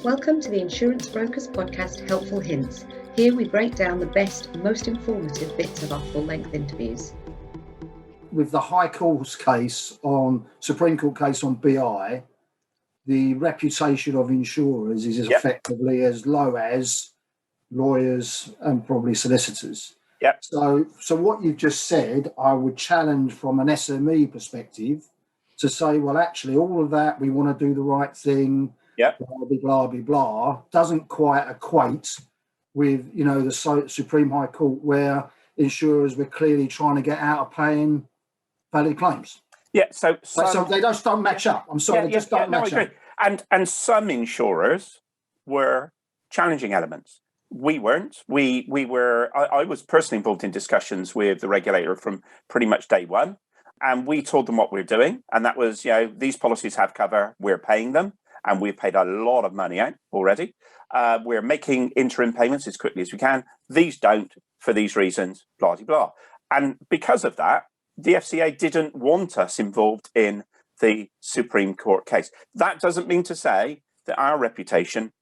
Welcome to the Insurance Brokers Podcast, Helpful Hints. Here we break down the best, most informative bits of our full-length interviews. With the High Court case Supreme Court case on BI, the reputation of insurers is effectively as low as lawyers and probably solicitors. Yep. So what you've just said, I would challenge from an SME perspective to say, well, actually, all of that, we want to do the right thing, blah, blah, blah, blah, doesn't quite equate with, the Supreme High Court, where insurers were clearly trying to get out of paying valid claims. Yeah, so they just don't match up. I'm sorry, they just don't match up. And some insurers were challenging elements. We weren't. We were. I was personally involved in discussions with the regulator from pretty much day one, and we told them what we're doing, and that was, these policies have cover. We're paying them, and we've paid a lot of money out already. We're making interim payments as quickly as we can. These don't, for these reasons, blah, blah, blah. And because of that, the FCA didn't want us involved in the Supreme Court case. That doesn't mean to say that our reputation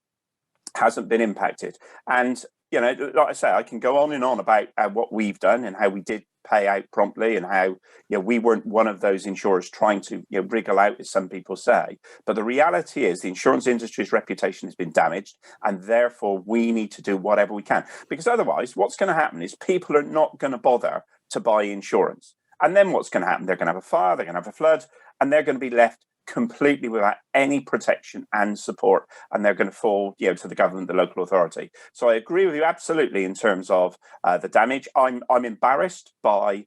hasn't been impacted. And, like I say, I can go on and on about what we've done and how we did pay out promptly and how, we weren't one of those insurers trying to, wriggle out, as some people say. But the reality is the insurance industry's reputation has been damaged, and therefore we need to do whatever we can. Because otherwise, what's going to happen is people are not going to bother to buy insurance. And then what's going to happen? They're going to have a fire, they're going to have a flood, and they're going to be left completely without any protection and support, and they're going to fall, to the government, the local authority. So I agree with you absolutely in terms of the damage. I'm embarrassed by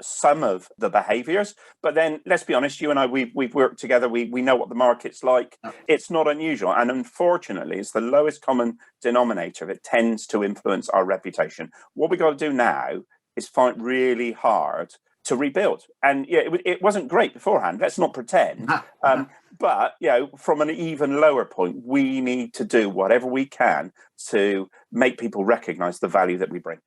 some of the behaviours, but then let's be honest, you and I, we've worked together. We know what the market's like. It's not unusual, and unfortunately, it's the lowest common denominator that tends to influence our reputation. What we got to do now is fight really hard to rebuild. And it wasn't great beforehand. Let's not pretend. But from an even lower point, we need to do whatever we can to make people recognise the value that we bring.